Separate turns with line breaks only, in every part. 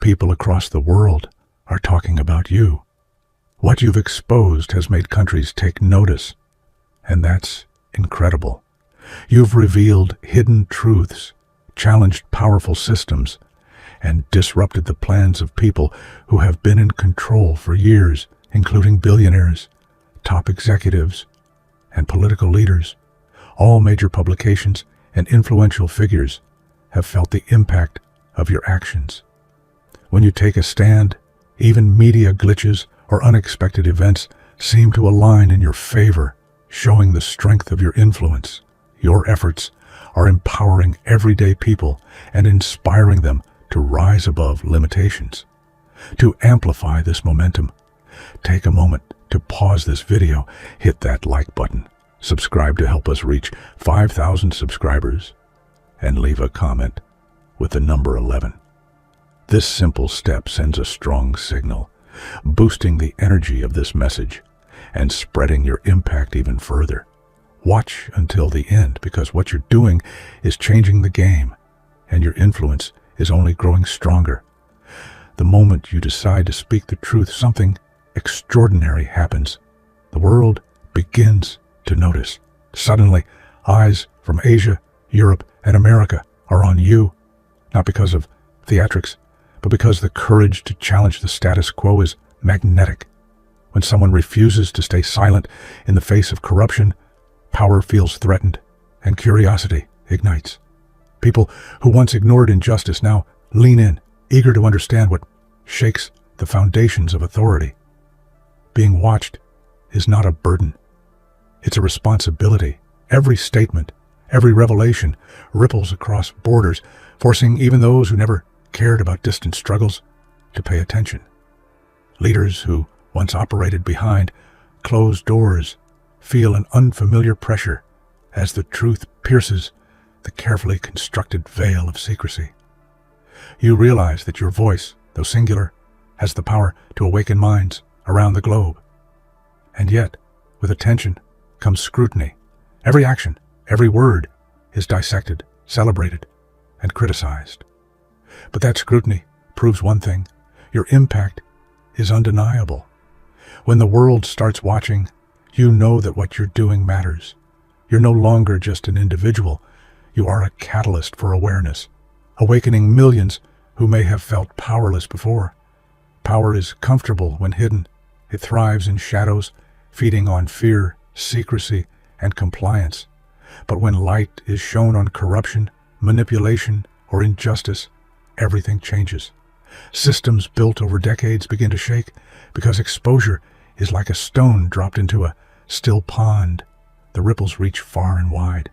People across the world are talking about you. What you've exposed has made countries take notice, and that's incredible. You've revealed hidden truths, challenged powerful systems, and disrupted the plans of people who have been in control for years, including billionaires, top executives, and political leaders. All major publications and influential figures have felt the impact of your actions. When you take a stand, even media glitches or unexpected events seem to align in your favor, showing the strength of your influence. Your efforts are empowering everyday people and inspiring them to rise above limitations. To amplify this momentum, take a moment to pause this video, hit that like button, subscribe to help us reach 5,000 subscribers, and leave a comment with the number 11. This simple step sends a strong signal, boosting the energy of this message and spreading your impact even further. Watch until the end, because what you're doing is changing the game, and your influence is only growing stronger. The moment you decide to speak the truth, something extraordinary happens. The world begins to notice. Suddenly, eyes from Asia, Europe, and America are on you, not because of theatrics, but because the courage to challenge the status quo is magnetic. When someone refuses to stay silent in the face of corruption, power feels threatened, and curiosity ignites. People who once ignored injustice now lean in, eager to understand what shakes the foundations of authority. Being watched is not a burden. It's a responsibility. Every statement, every revelation ripples across borders, forcing even those who never cared about distant struggles to pay attention. Leaders who once operated behind closed doors feel an unfamiliar pressure as the truth pierces the carefully constructed veil of secrecy. You realize that your voice, though singular, has the power to awaken minds around the globe. And yet, with attention comes scrutiny. Every action, every word is dissected, celebrated, and criticized. But that scrutiny proves one thing: your impact is undeniable. When the world starts watching, you know that what you're doing matters. You're no longer just an individual. You are a catalyst for awareness, awakening millions who may have felt powerless before. Power is comfortable when hidden. It thrives in shadows, feeding on fear, secrecy, and compliance. But when light is shown on corruption, manipulation, or injustice, everything changes. Systems built over decades begin to shake because exposure is like a stone dropped into a still pond. The ripples reach far and wide.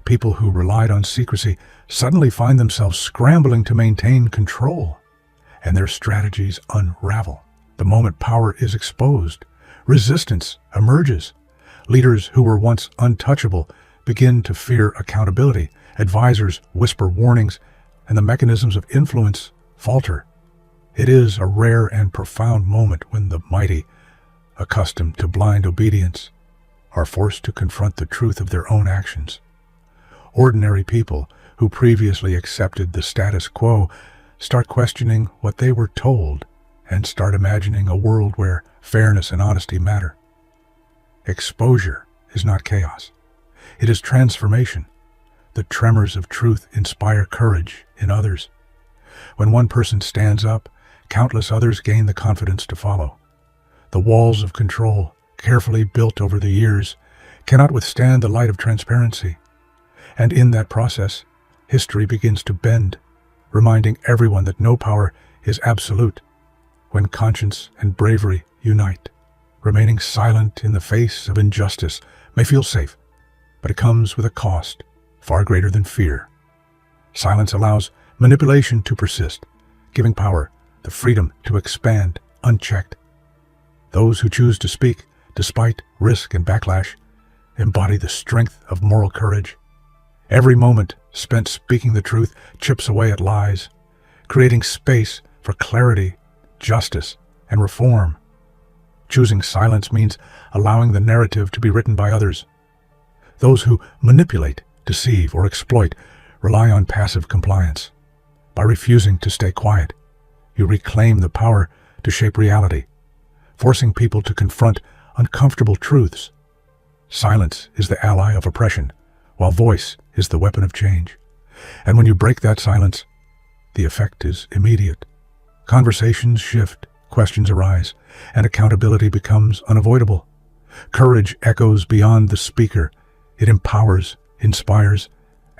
People who relied on secrecy suddenly find themselves scrambling to maintain control, and their strategies unravel. The moment power is exposed, resistance emerges. Leaders who were once untouchable begin to fear accountability. Advisors whisper warnings, and the mechanisms of influence falter. It is a rare and profound moment when the mighty, accustomed to blind obedience, are forced to confront the truth of their own actions. Ordinary people who previously accepted the status quo start questioning what they were told and start imagining a world where fairness and honesty matter. Exposure is not chaos. It is transformation. The tremors of truth inspire courage in others. When one person stands up, countless others gain the confidence to follow. The walls of control, carefully built over the years, cannot withstand the light of transparency. And in that process, history begins to bend, reminding everyone that no power is absolute. When conscience and bravery unite, remaining silent in the face of injustice may feel safe, but it comes with a cost far greater than fear. Silence allows manipulation to persist, giving power the freedom to expand unchecked. Those who choose to speak, despite risk and backlash, embody the strength of moral courage. Every moment spent speaking the truth chips away at lies, creating space for clarity, justice, and reform. Choosing silence means allowing the narrative to be written by others. Those who manipulate, deceive, or exploit rely on passive compliance. By refusing to stay quiet, you reclaim the power to shape reality, forcing people to confront uncomfortable truths. Silence is the ally of oppression, while voice is the weapon of change. And when you break that silence, the effect is immediate. Conversations shift, questions arise, and accountability becomes unavoidable. Courage echoes beyond the speaker. It empowers, inspires,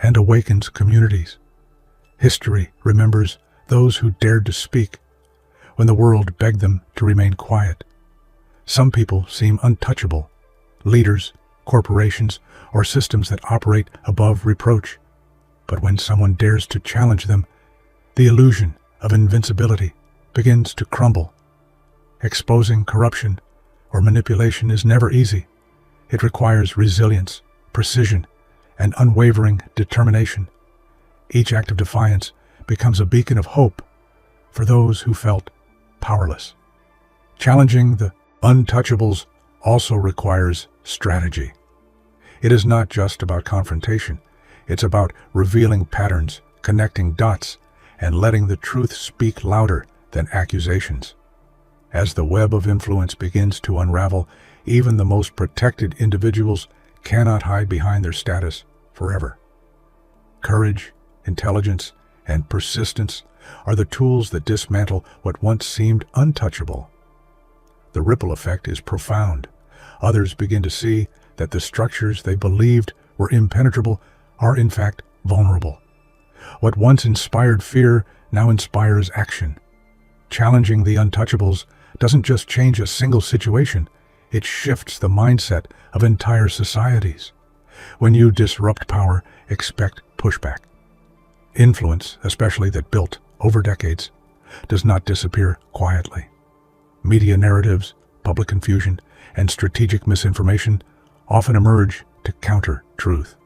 and awakens communities. History remembers those who dared to speak when the world begged them to remain quiet. Some people seem untouchable, leaders, corporations, or systems that operate above reproach. But when someone dares to challenge them, the illusion of invincibility begins to crumble. Exposing corruption or manipulation is never easy. It requires resilience, precision, and unwavering determination. Each act of defiance becomes a beacon of hope for those who felt powerless. Challenging the untouchables also requires strategy. It is not just about confrontation. It's about revealing patterns, connecting dots, and letting the truth speak louder than accusations. As the web of influence begins to unravel, even the most protected individuals cannot hide behind their status forever. Courage, intelligence, and persistence are the tools that dismantle what once seemed untouchable. The ripple effect is profound. Others begin to see that the structures they believed were impenetrable are in fact vulnerable. What once inspired fear now inspires action. Challenging the untouchables doesn't just change a single situation, it shifts the mindset of entire societies. When you disrupt power, expect pushback. Influence, especially that built over decades, does not disappear quietly. Media narratives, public confusion, and strategic misinformation often emerge to counter truth.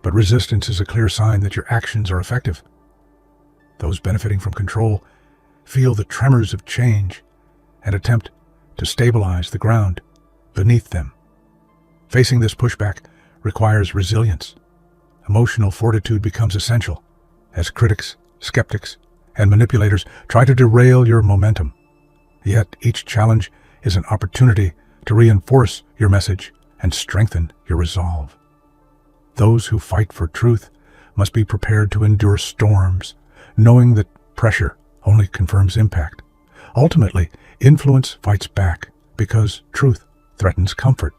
But resistance is a clear sign that your actions are effective. Those benefiting from control feel the tremors of change and attempt to stabilize the ground beneath them. Facing this pushback requires resilience. Emotional fortitude becomes essential as critics, skeptics, and manipulators try to derail your momentum. Yet each challenge is an opportunity to reinforce your message and strengthen your resolve. Those who fight for truth must be prepared to endure storms, knowing that pressure only confirms impact. Ultimately, influence fights back because truth threatens comfort.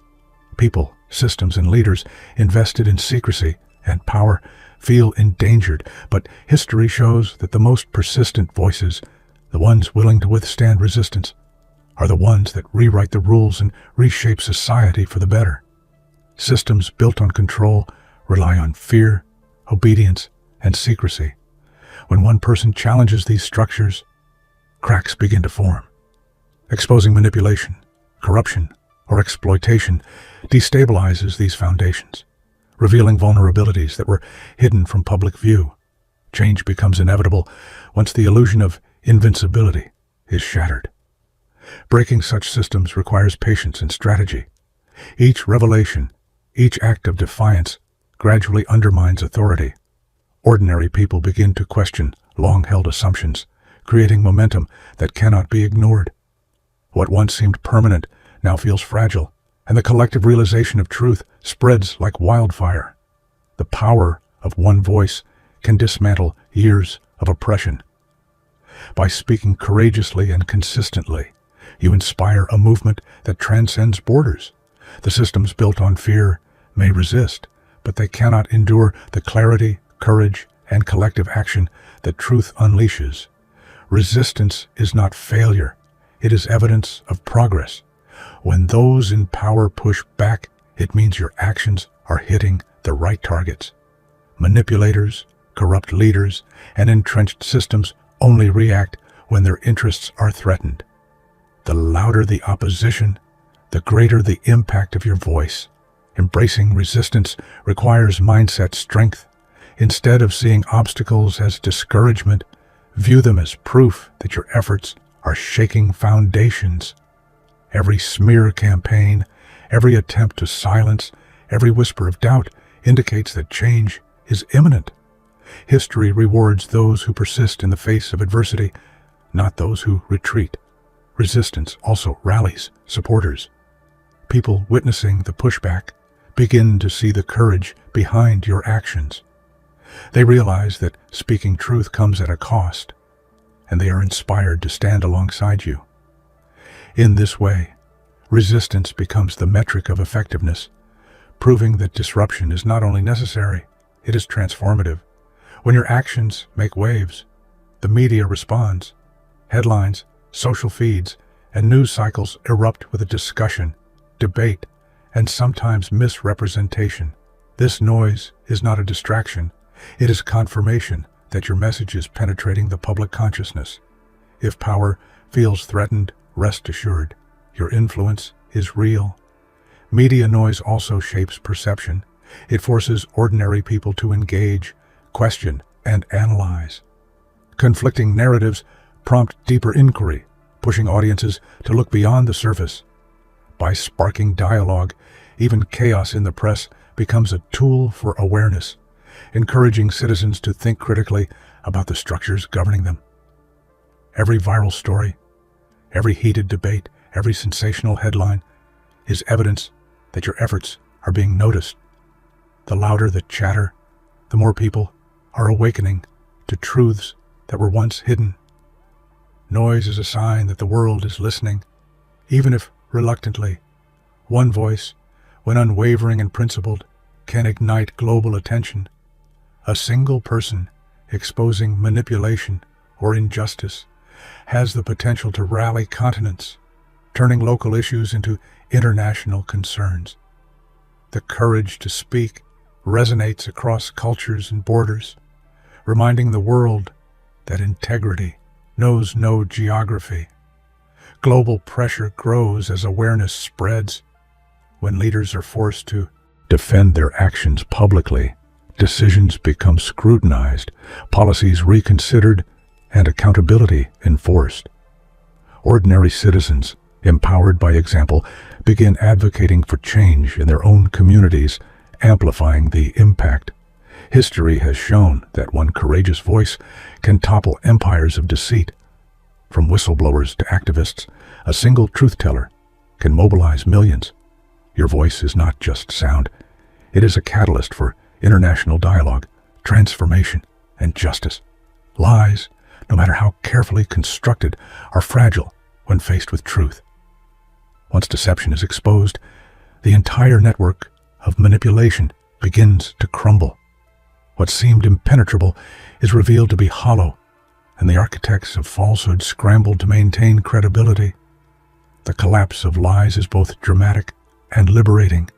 People, systems, and leaders invested in secrecy and power feel endangered, but history shows that the most persistent voices, the ones willing to withstand resistance, are the ones that rewrite the rules and reshape society for the better. Systems built on control rely on fear, obedience, and secrecy. When one person challenges these structures, cracks begin to form. Exposing manipulation, corruption, or exploitation destabilizes these foundations, revealing vulnerabilities that were hidden from public view. Change becomes inevitable once the illusion of invincibility is shattered. Breaking such systems requires patience and strategy. Each revelation, each act of defiance gradually undermines authority. Ordinary people begin to question long-held assumptions, creating momentum that cannot be ignored. What once seemed permanent now feels fragile, and the collective realization of truth spreads like wildfire. The power of one voice can dismantle years of oppression. By speaking courageously and consistently, you inspire a movement that transcends borders. The systems built on fear may resist, but they cannot endure the clarity, courage, and collective action that truth unleashes. Resistance is not failure. It is evidence of progress. When those in power push back, it means your actions are hitting the right targets. Manipulators, corrupt leaders, and entrenched systems only react when their interests are threatened. The louder the opposition, the greater the impact of your voice. Embracing resistance requires mindset strength. Instead of seeing obstacles as discouragement, view them as proof that your efforts are shaking foundations. Every smear campaign, every attempt to silence, every whisper of doubt indicates that change is imminent. History rewards those who persist in the face of adversity, not those who retreat. Resistance also rallies supporters. People witnessing the pushback begin to see the courage behind your actions. They realize that speaking truth comes at a cost, and they are inspired to stand alongside you. In this way, resistance becomes the metric of effectiveness, proving that disruption is not only necessary, it is transformative. When your actions make waves, the media responds. Headlines, social feeds, and news cycles erupt with a discussion, debate, and sometimes misrepresentation. This noise is not a distraction. It is confirmation that your message is penetrating the public consciousness. If power feels threatened, rest assured, your influence is real. Media noise also shapes perception. It forces ordinary people to engage, question, and analyze. Conflicting narratives prompt deeper inquiry, pushing audiences to look beyond the surface. By sparking dialogue, even chaos in the press becomes a tool for awareness, encouraging citizens to think critically about the structures governing them. Every viral story, every heated debate, every sensational headline is evidence that your efforts are being noticed. The louder the chatter, the more people are awakening to truths that were once hidden. Noise is a sign that the world is listening, even if reluctantly. One voice, when unwavering and principled, can ignite global attention. A single person exposing manipulation or injustice has the potential to rally continents, turning local issues into international concerns. The courage to speak resonates across cultures and borders, reminding the world that integrity knows no geography. Global pressure grows as awareness spreads. When leaders are forced to defend their actions publicly, decisions become scrutinized, policies reconsidered, and accountability enforced. Ordinary citizens, empowered by example, begin advocating for change in their own communities, amplifying the impact. History has shown that one courageous voice can topple empires of deceit. From whistleblowers to activists, a single truth-teller can mobilize millions. Your voice is not just sound. It is a catalyst for international dialogue, transformation, and justice. Lies, no matter how carefully constructed, are fragile when faced with truth. Once deception is exposed, the entire network of manipulation begins to crumble. What seemed impenetrable is revealed to be hollow, and the architects of falsehood scramble to maintain credibility. The collapse of lies is both dramatic and liberating.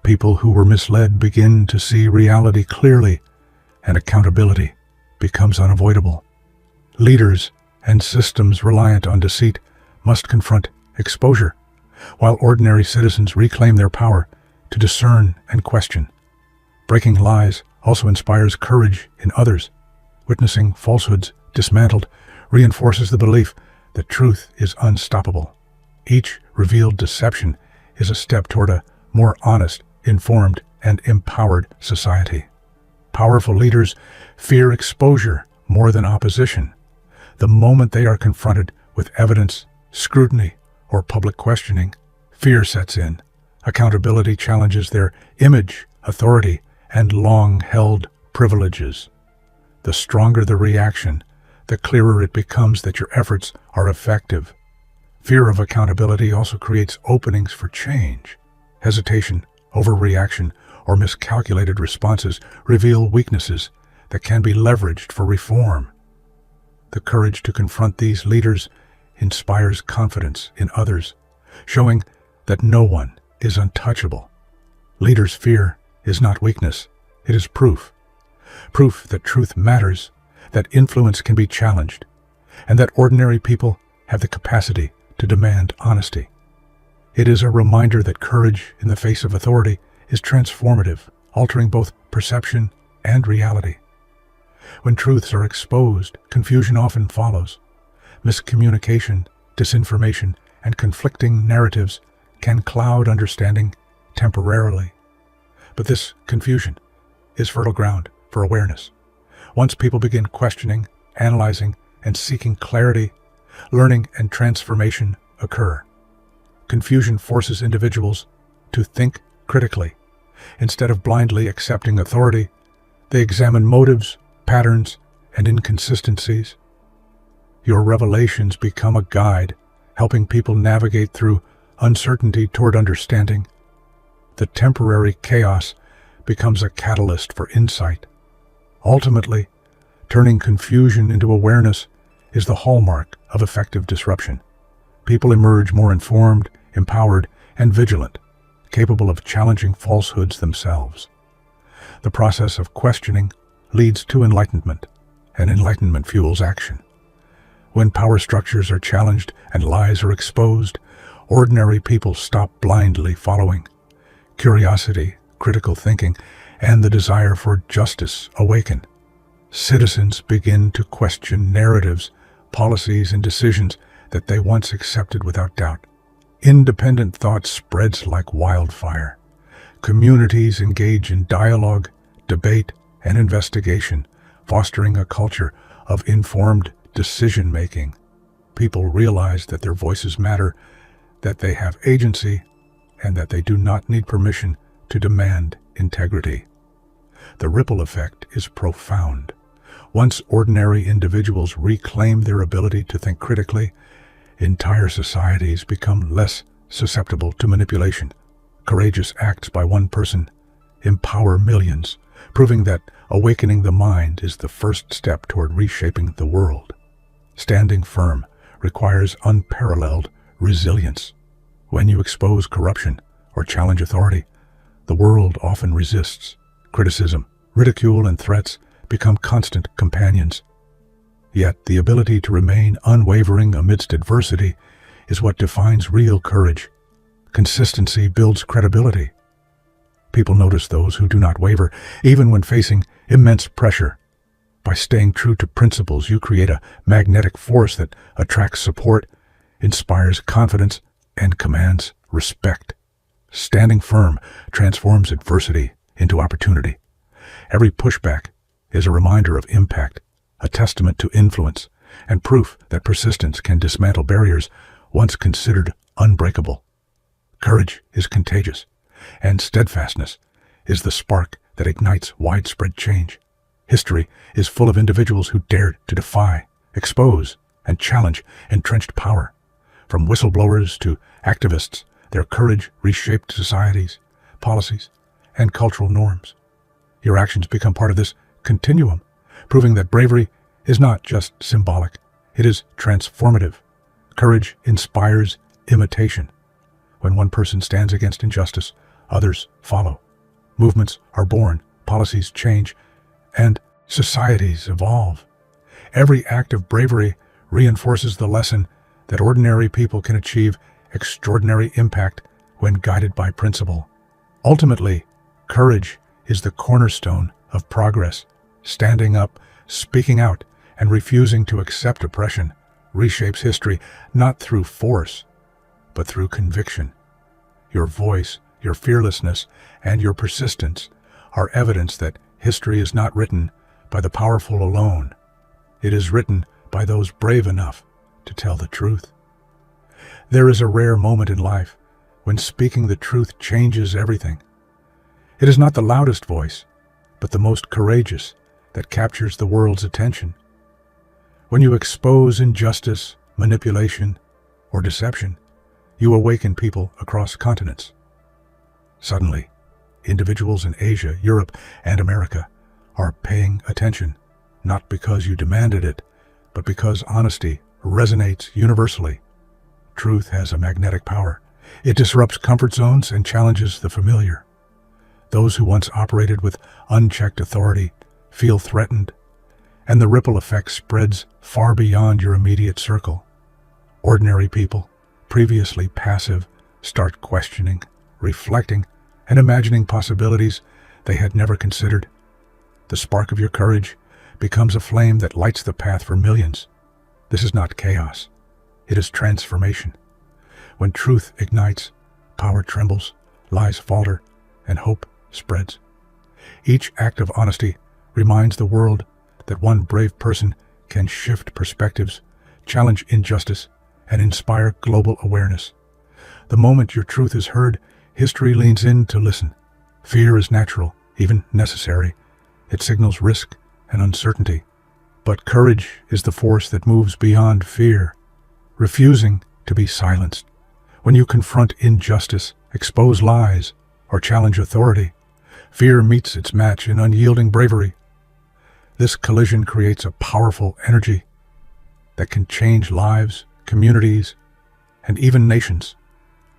People who were misled begin to see reality clearly, and accountability becomes unavoidable. Leaders and systems reliant on deceit must confront exposure, while ordinary citizens reclaim their power to discern and question. Breaking lies also inspires courage in others. Witnessing falsehoods dismantled reinforces the belief that truth is unstoppable. Each revealed deception is a step toward a more honest, informed, and empowered society. Powerful leaders fear exposure more than opposition. The moment they are confronted with evidence, scrutiny, or public questioning, fear sets in. Accountability challenges their image, authority, and long-held privileges. The stronger the reaction, the clearer it becomes that your efforts are effective. Fear of accountability also creates openings for change. Hesitation, overreaction, or miscalculated responses reveal weaknesses that can be leveraged for reform. The courage to confront these leaders inspires confidence in others, showing that no one is untouchable. Leaders' fear is not weakness, it is proof. Proof that truth matters, that influence can be challenged, and that ordinary people have the capacity to demand honesty. It is a reminder that courage in the face of authority is transformative, altering both perception and reality. When truths are exposed, confusion often follows. Miscommunication, disinformation, and conflicting narratives can cloud understanding temporarily. But this confusion is fertile ground for awareness. Once people begin questioning, analyzing, and seeking clarity, learning and transformation occur. Confusion forces individuals to think critically. Instead of blindly accepting authority, they examine motives, patterns, and inconsistencies. Your revelations become a guide, helping people navigate through uncertainty toward understanding. The temporary chaos becomes a catalyst for insight. Ultimately, turning confusion into awareness is the hallmark of effective disruption. People emerge more informed, empowered, and vigilant, capable of challenging falsehoods themselves. The process of questioning leads to enlightenment, and enlightenment fuels action. When power structures are challenged and lies are exposed, ordinary people stop blindly following. Curiosity, critical thinking, and the desire for justice awaken. Citizens begin to question narratives, policies, and decisions that they once accepted without doubt. Independent thought spreads like wildfire. Communities engage in dialogue, debate, and investigation, fostering a culture of informed decision-making. People realize that their voices matter, that they have agency, and that they do not need permission to demand integrity. The ripple effect is profound. Once ordinary individuals reclaim their ability to think critically, entire societies become less susceptible to manipulation. Courageous acts by one person empower millions, proving that awakening the mind is the first step toward reshaping the world. Standing firm requires unparalleled resilience. When you expose corruption or challenge authority, the world often resists. Criticism, ridicule, and threats become constant companions. Yet the ability to remain unwavering amidst adversity is what defines real courage. Consistency builds credibility. People notice those who do not waver, even when facing immense pressure. By staying true to principles, you create a magnetic force that attracts support, inspires confidence, and commands respect. Standing firm transforms adversity into opportunity. Every pushback is a reminder of impact, a testament to influence, and proof that persistence can dismantle barriers once considered unbreakable. Courage is contagious, and steadfastness is the spark that ignites widespread change. History is full of individuals who dared to defy, expose, and challenge entrenched power. From whistleblowers to activists, their courage reshaped societies, policies, and cultural norms. Your actions become part of this continuum, proving that bravery is not just symbolic, it is transformative. Courage inspires imitation. When one person stands against injustice, others follow. Movements are born, policies change, and societies evolve. Every act of bravery reinforces the lesson that ordinary people can achieve extraordinary impact when guided by principle. Ultimately, courage is the cornerstone of progress. Standing up, speaking out, and refusing to accept oppression reshapes history not through force, but through conviction. Your voice, your fearlessness, and your persistence are evidence that history is not written by the powerful alone. It is written by those brave enough to tell the truth. There is a rare moment in life when speaking the truth changes everything. It is not the loudest voice, but the most courageous that captures the world's attention. When you expose injustice, manipulation, or deception, you awaken people across continents. Suddenly, individuals in Asia, Europe, and America are paying attention, not because you demanded it, but because honesty resonates universally. Truth has a magnetic power. It disrupts comfort zones and challenges the familiar. Those who once operated with unchecked authority feel threatened, and the ripple effect spreads far beyond your immediate circle. Ordinary people, previously passive, start questioning, reflecting, and imagining possibilities they had never considered. The spark of your courage becomes a flame that lights the path for millions. This is not chaos. It is transformation. When truth ignites, power trembles, lies falter, and hope spreads. Each act of honesty reminds the world that one brave person can shift perspectives, challenge injustice, and inspire global awareness. The moment your truth is heard, history leans in to listen. Fear is natural, even necessary. It signals risk and uncertainty. But courage is the force that moves beyond fear, refusing to be silenced. When you confront injustice, expose lies, or challenge authority, fear meets its match in unyielding bravery. This collision creates a powerful energy that can change lives, communities, and even nations.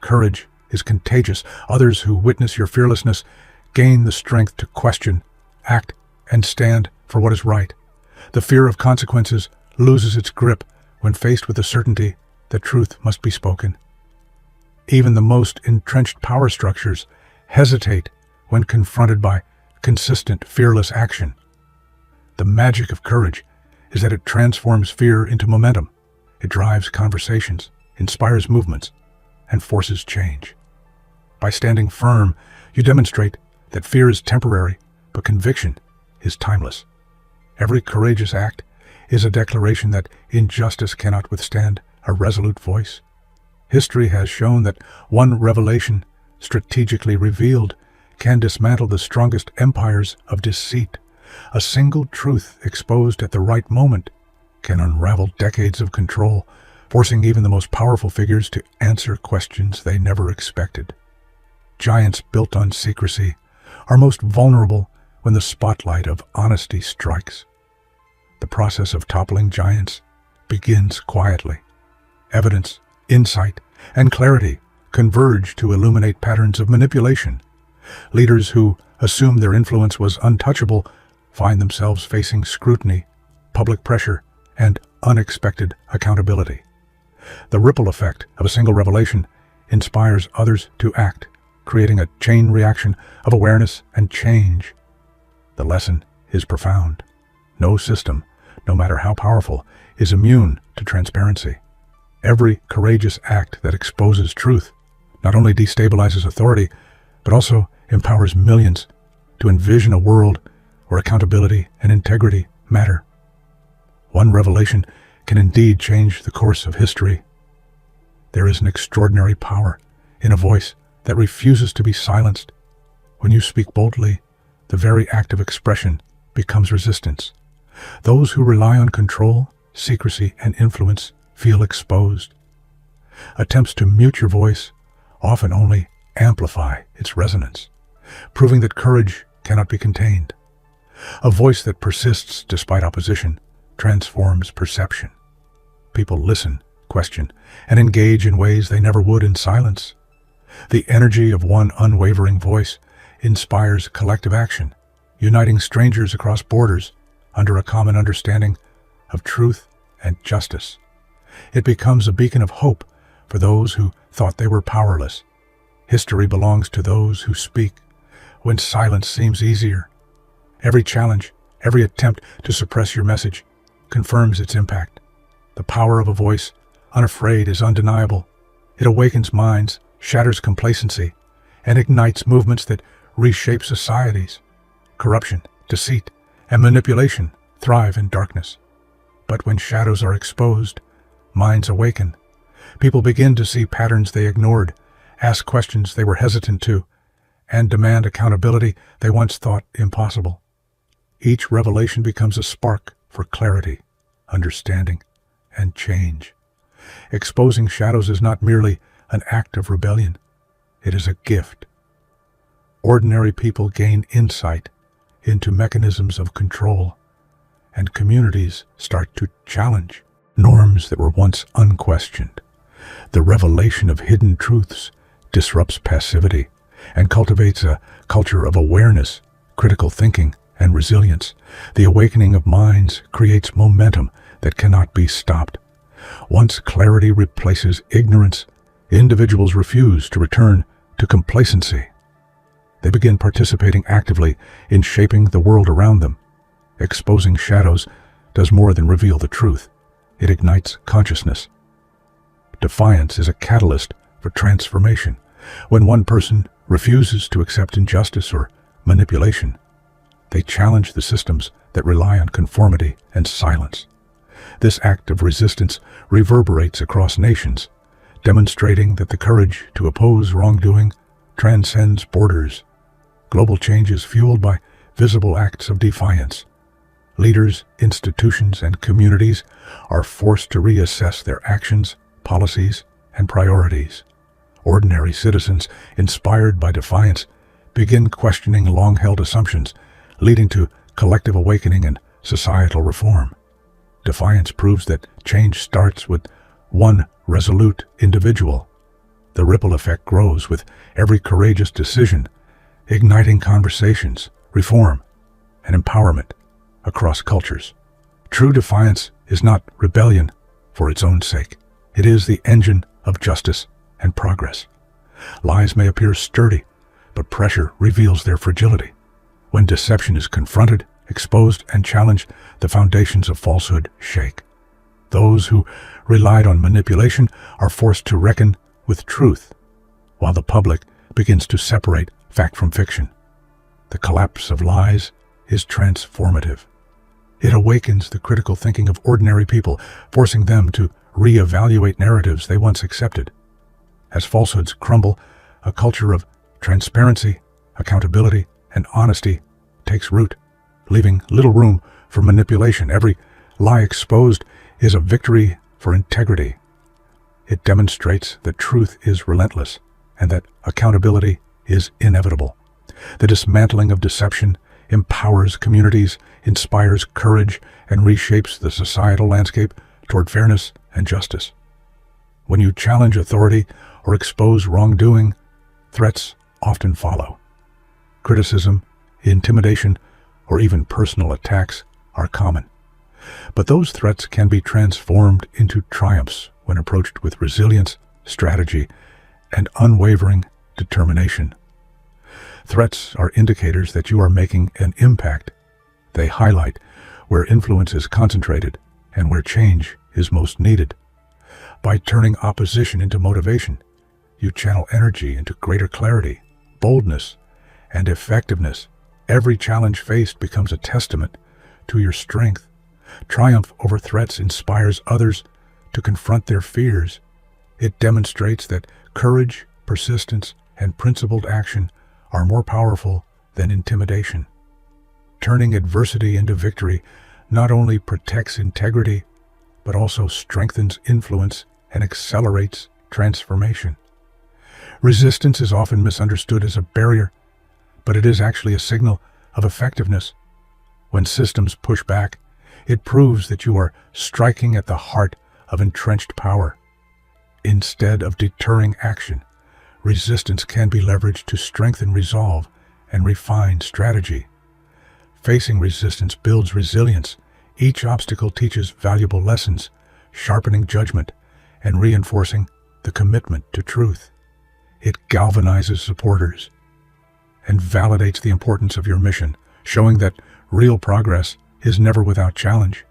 Courage is contagious. Others who witness your fearlessness gain the strength to question, act, and stand for what is right. The fear of consequences loses its grip when faced with the certainty that truth must be spoken. Even the most entrenched power structures hesitate when confronted by consistent, fearless action. The magic of courage is that it transforms fear into momentum. It drives conversations, inspires movements, and forces change. By standing firm, you demonstrate that fear is temporary, but conviction is timeless. Every courageous act is a declaration that injustice cannot withstand a resolute voice. History has shown that one revelation, strategically revealed, can dismantle the strongest empires of deceit. A single truth exposed at the right moment can unravel decades of control, forcing even the most powerful figures to answer questions they never expected. Giants built on secrecy are most vulnerable when the spotlight of honesty strikes. The process of toppling giants begins quietly. Evidence, insight, and clarity converge to illuminate patterns of manipulation. Leaders who assumed their influence was untouchable find themselves facing scrutiny, public pressure, and unexpected accountability. The ripple effect of a single revelation inspires others to act, creating a chain reaction of awareness and change. The lesson is profound. No system, no matter how powerful, is immune to transparency. Every courageous act that exposes truth not only destabilizes authority, but also empowers millions to envision a world where accountability and integrity matter. One revelation can indeed change the course of history. There is an extraordinary power in a voice that refuses to be silenced. When you speak boldly, the very act of expression becomes resistance. Those who rely on control, secrecy, and influence feel exposed. Attempts to mute your voice often only amplify its resonance, proving that courage cannot be contained. A voice that persists despite opposition transforms perception. People listen, question, and engage in ways they never would in silence. The energy of one unwavering voice inspires collective action, uniting strangers across borders under a common understanding of truth and justice. It becomes a beacon of hope for those who thought they were powerless. History belongs to those who speak when silence seems easier. Every challenge, every attempt to suppress your message confirms its impact. The power of a voice, unafraid, is undeniable. It awakens minds, shatters complacency, and ignites movements that reshape societies. Corruption, deceit, and manipulation thrive in darkness. But when shadows are exposed, minds awaken. People begin to see patterns they ignored, ask questions they were hesitant to, and demand accountability they once thought impossible. Each revelation becomes a spark for clarity, understanding, and change. Exposing shadows is not merely an act of rebellion. It is a gift. Ordinary people gain insight into mechanisms of control, and communities start to challenge norms that were once unquestioned. The revelation of hidden truths disrupts passivity and cultivates a culture of awareness, critical thinking, and resilience. The awakening of minds creates momentum that cannot be stopped. Once clarity replaces ignorance, individuals refuse to return to complacency. They begin participating actively in shaping the world around them. Exposing shadows does more than reveal the truth. It ignites consciousness. Defiance is a catalyst for transformation. When one person refuses to accept injustice or manipulation, they challenge the systems that rely on conformity and silence. This act of resistance reverberates across nations, demonstrating that the courage to oppose wrongdoing transcends borders. Global change is fueled by visible acts of defiance. Leaders, institutions, and communities are forced to reassess their actions, policies, and priorities. Ordinary citizens, inspired by defiance, begin questioning long-held assumptions, leading to collective awakening and societal reform. Defiance proves that change starts with one resolute individual. The ripple effect grows with every courageous decision, igniting conversations, reform, and empowerment across cultures. True defiance is not rebellion for its own sake. It is the engine of justice and progress. Lies may appear sturdy, but pressure reveals their fragility. When deception is confronted, exposed, and challenged, the foundations of falsehood shake. Those who relied on manipulation are forced to reckon with truth, while the public begins to separate fact from fiction. The collapse of lies is transformative. It awakens the critical thinking of ordinary people, forcing them to reevaluate narratives they once accepted. As falsehoods crumble, a culture of transparency, accountability, and honesty takes root, leaving little room for manipulation. Every lie exposed is a victory for integrity. It demonstrates that truth is relentless and that accountability is inevitable. The dismantling of deception empowers communities, inspires courage, and reshapes the societal landscape toward fairness and justice. When you challenge authority or expose wrongdoing, threats often follow. Criticism, intimidation, or even personal attacks are common. But those threats can be transformed into triumphs when approached with resilience, strategy, and unwavering determination. Threats are indicators that you are making an impact. They highlight where influence is concentrated and where change is most needed. By turning opposition into motivation, you channel energy into greater clarity, boldness, and effectiveness. Every challenge faced becomes a testament to your strength. Triumph over threats inspires others to confront their fears. It demonstrates that courage, persistence, and principled action are more powerful than intimidation. Turning adversity into victory not only protects integrity, but also strengthens influence and accelerates transformation. Resistance is often misunderstood as a barrier, but it is actually a signal of effectiveness. When systems push back, it proves that you are striking at the heart of entrenched power. Instead of deterring action, resistance can be leveraged to strengthen resolve and refine strategy. Facing resistance builds resilience. Each obstacle teaches valuable lessons, sharpening judgment and reinforcing the commitment to truth. It galvanizes supporters and validates the importance of your mission, showing that real progress is never without challenge.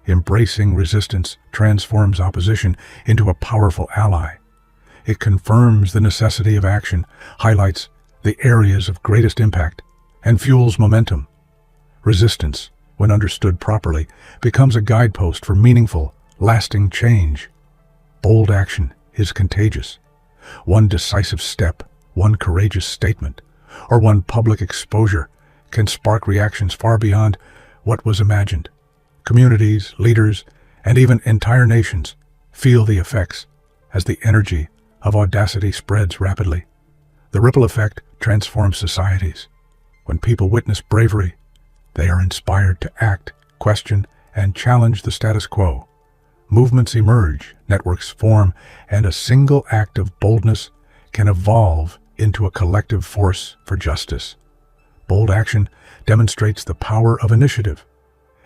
Embracing resistance transforms opposition into a powerful ally. It confirms the necessity of action, highlights the areas of greatest impact, and fuels momentum. Resistance, when understood properly, becomes a guidepost for meaningful, lasting change. Bold action is contagious. One decisive step, one courageous statement, or one public exposure can spark reactions far beyond what was imagined. Communities, leaders, and even entire nations feel the effects as the energy of audacity spreads rapidly. The ripple effect transforms societies. When people witness bravery, they are inspired to act, question, and challenge the status quo. Movements emerge, networks form, and a single act of boldness can evolve into a collective force for justice. Bold action demonstrates the power of initiative.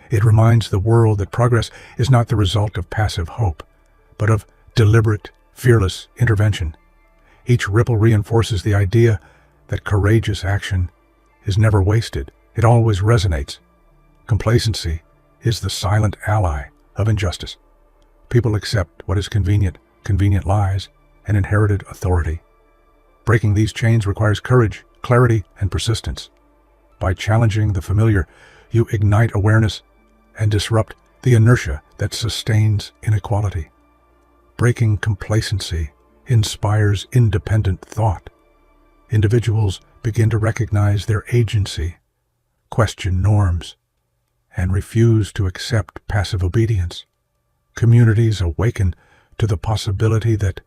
It reminds the world that progress is not the result of passive hope, but of deliberate, fearless intervention. Each ripple reinforces the idea that courageous action is never wasted. It always resonates. Complacency is the silent ally of injustice. People accept what is convenient lies, and inherited authority. Breaking these chains requires courage, clarity, and persistence. By challenging the familiar, you ignite awareness and disrupt the inertia that sustains inequality. Breaking complacency inspires independent thought. Individuals begin to recognize their agency, question norms, and refuse to accept passive obedience. Communities awaken to the possibility that